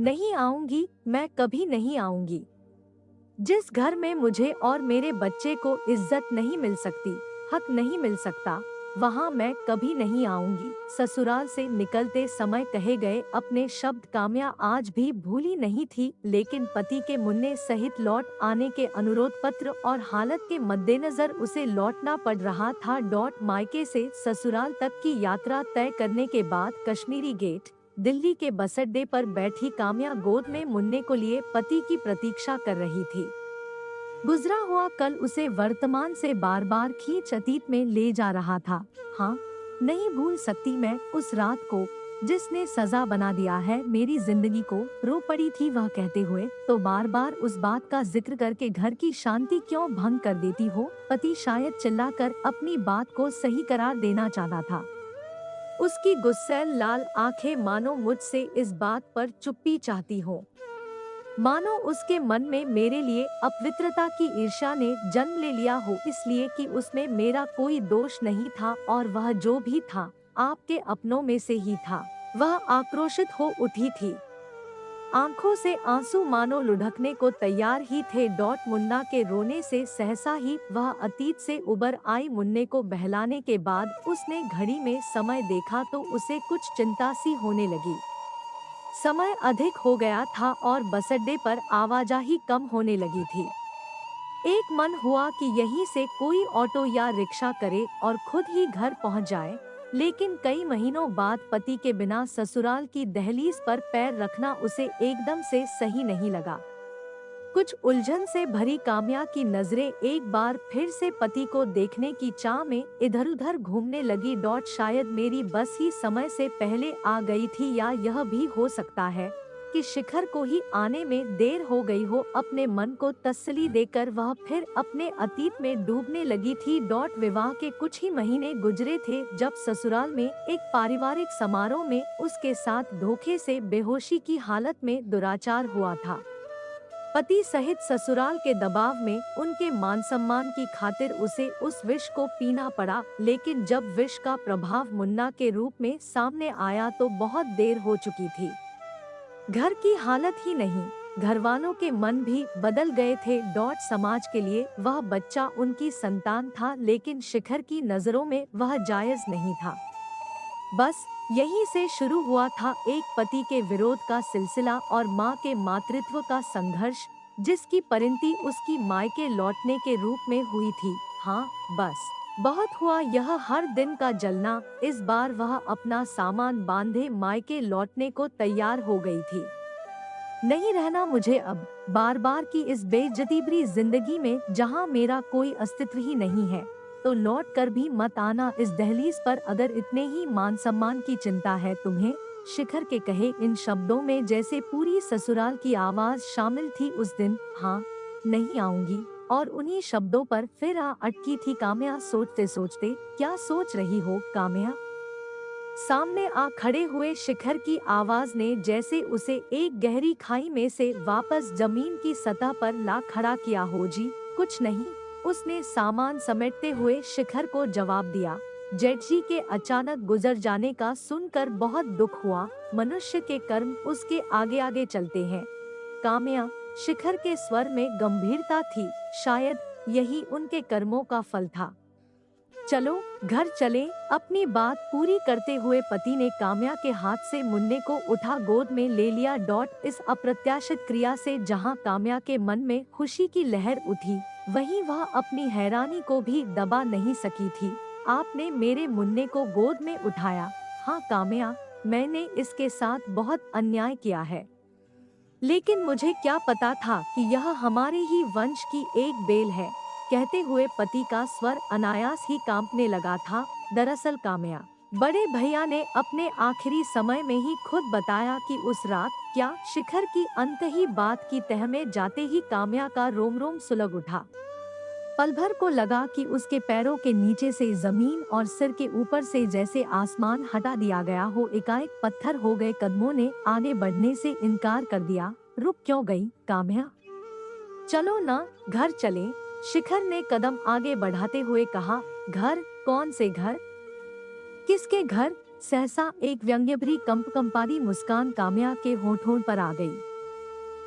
नहीं आऊंगी, मैं कभी नहीं आऊंगी। जिस घर में मुझे और मेरे बच्चे को इज्जत नहीं मिल सकती, हक नहीं मिल सकता, वहाँ मैं कभी नहीं आऊंगी। ससुराल से निकलते समय कहे गए अपने शब्द काम्या आज भी भूली नहीं थी, लेकिन पति के मुन्ने सहित लौट आने के अनुरोध पत्र और हालत के मद्देनजर उसे लौटना पड़ रहा था। मायके से ससुराल तक की यात्रा तय करने के बाद कश्मीरी गेट दिल्ली के बस अड्डे पर बैठी काम्या गोद में मुन्ने को लिए पति की प्रतीक्षा कर रही थी। गुजरा हुआ कल उसे वर्तमान से बार बार खींच अतीत में ले जा रहा था। हाँ, नहीं भूल सकती मैं उस रात को जिसने सजा बना दिया है मेरी जिंदगी को। रो पड़ी थी वह कहते हुए, तो बार बार उस बात का जिक्र करके घर की शांति क्यों भंग कर देती हो। पति शायद चिल्लाकर अपनी बात को सही करार देना चाहता था। उसकी गुस्सैल लाल आंखें मानो मुझसे इस बात पर चुप्पी चाहती हो, मानो उसके मन में मेरे लिए अपवित्रता की ईर्ष्या ने जन्म ले लिया हो, इसलिए कि उसमें मेरा कोई दोष नहीं था और वह जो भी था आपके अपनों में से ही था। वह आक्रोशित हो उठी थी, आंखों से आंसू मानो लुढ़कने को तैयार ही थे। मुन्ना के रोने से सहसा ही वह अतीत से उबर आई। मुन्ने को बहलाने के बाद उसने घड़ी में समय देखा तो उसे कुछ चिंता सी होने लगी। समय अधिक हो गया था और बस अड्डे पर आवाजाही कम होने लगी थी। एक मन हुआ कि यहीं से कोई ऑटो या रिक्शा करे और खुद ही घर पहुंच जाए, लेकिन कई महीनों बाद पति के बिना ससुराल की दहलीज पर पैर रखना उसे एकदम से सही नहीं लगा। कुछ उलझन से भरी काम्या की नजरें एक बार फिर से पति को देखने की चाह में इधर-उधर घूमने लगी। शायद मेरी बस ही समय से पहले आ गई थी, या यह भी हो सकता है कि शिखर को ही आने में देर हो गई हो। अपने मन को तसल्ली देकर वह फिर अपने अतीत में डूबने लगी थी। विवाह के कुछ ही महीने गुजरे थे जब ससुराल में एक पारिवारिक समारोह में उसके साथ धोखे से बेहोशी की हालत में दुराचार हुआ था। पति सहित ससुराल के दबाव में उनके मान सम्मान की खातिर उसे उस विष को पीना पड़ा, लेकिन जब विष का प्रभाव मुन्ना के रूप में सामने आया तो बहुत देर हो चुकी थी। घर की हालत ही नहीं, घर वालों के मन भी बदल गए थे। समाज के लिए वह बच्चा उनकी संतान था, लेकिन शिखर की नजरों में वह जायज नहीं था। बस यहीं से शुरू हुआ था एक पति के विरोध का सिलसिला और माँ के मातृत्व का संघर्ष, जिसकी परिणति उसकी मायके लौटने के रूप में हुई थी। हाँ, बस बहुत हुआ यह हर दिन का जलना। इस बार वह अपना सामान बांधे मायके लौटने को तैयार हो गई थी। नहीं रहना मुझे अब बार बार की इस बेइज्जती जिंदगी में, जहाँ मेरा कोई अस्तित्व ही नहीं है। तो लौट कर भी मत आना इस दहलीज पर अगर इतने ही मान सम्मान की चिंता है तुम्हें। शिखर के कहे इन शब्दों में जैसे पूरी ससुराल की आवाज शामिल थी उस दिन। हाँ, नहीं आऊंगी, और उन्हीं शब्दों पर फिर अटकी थी काम्या। सोचते सोचते क्या सोच रही हो काम्या? सामने खड़े हुए शिखर की आवाज ने जैसे उसे एक गहरी खाई में से वापस जमीन की सतह पर ला खड़ा किया हो। जी कुछ नहीं, उसने सामान समेटते हुए शिखर को जवाब दिया। जेठ जी के अचानक गुजर जाने का सुनकर बहुत दुख हुआ। मनुष्य के कर्म उसके आगे आगे चलते हैं काम्या। शिखर के स्वर में गंभीरता थी, शायद यही उनके कर्मों का फल था। चलो घर चलें। अपनी बात पूरी करते हुए पति ने काम्या के हाथ से मुन्ने को उठा गोद में ले लिया। इस अप्रत्याशित क्रिया से जहां काम्या के मन में खुशी की लहर उठी, वहीं वह अपनी हैरानी को भी दबा नहीं सकी थी। आपने मेरे मुन्ने को गोद में उठाया? हाँ काम्या, मैंने इसके साथ बहुत अन्याय किया है, लेकिन मुझे क्या पता था कि यह हमारे ही वंश की एक बेल है। कहते हुए पति का स्वर अनायास ही कांपने लगा था। दरअसल काम्या, बड़े भैया ने अपने आखिरी समय में ही खुद बताया कि उस रात क्या। शिखर की अनकही बात की तह में जाते ही काम्या का रोम रोम सुलग उठा। पल भर को लगा कि उसके पैरों के नीचे से जमीन और सिर के ऊपर से जैसे आसमान हटा दिया गया हो। एकाएक पत्थर हो गए कदमों ने आगे बढ़ने से इनकार कर दिया। रुक क्यों गई काम्या? चलो ना, घर चलें। शिखर ने कदम आगे बढ़ाते हुए कहा। घर? कौन से घर? किसके घर? सहसा एक व्यंग्यभरी कंपकंपारी मुस्कान काम्या के होठों पर आ गई।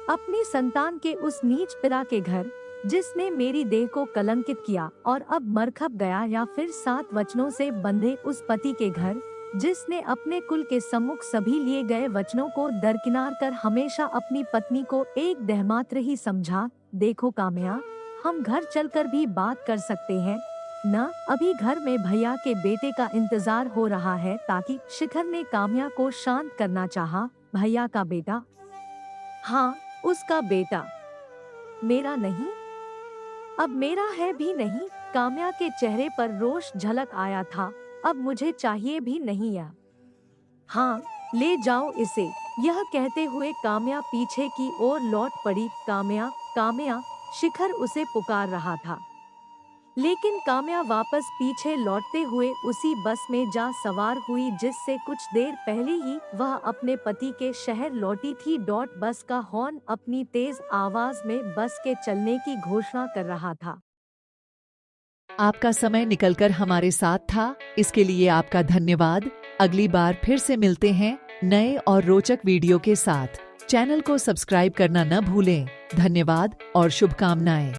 अपनी संतान के उस नीच पिता के घर, जिसने मेरी देह को कलंकित किया और अब मरखप गया, या फिर 7 वचनों से बंधे उस पति के घर, जिसने अपने कुल के सम्मुख सभी लिए गए वचनों को दरकिनार कर हमेशा अपनी पत्नी को एक देहमात्र ही समझा। देखो काम्या, हम घर चलकर भी बात कर सकते हैं न? अभी घर में भैया के बेटे का इंतजार हो रहा है। ताकि शिखर ने काम्या को शांत करना चाहा। भैया का बेटा? हाँ, उसका बेटा। मेरा नहीं? अब मेरा है भी नहीं। काम्या के चेहरे पर रोष झलक आया था। अब मुझे चाहिए भी नहीं है। हाँ, ले जाओ इसे। यह कहते हुए काम्या पीछे की ओर लौट पड़ी। काम्या, काम्या, शिखर उसे पुकार रहा था। लेकिन काम्या वापस पीछे लौटते हुए उसी बस में जा सवार हुई जिससे कुछ देर पहले ही वह अपने पति के शहर लौटी थी। बस का हॉर्न अपनी तेज आवाज में बस के चलने की घोषणा कर रहा था। आपका समय निकलकर हमारे साथ था, इसके लिए आपका धन्यवाद। अगली बार फिर से मिलते हैं नए और रोचक वीडियो के साथ। चैनल को सब्सक्राइब करना न भूलें। धन्यवाद और शुभकामनाएं।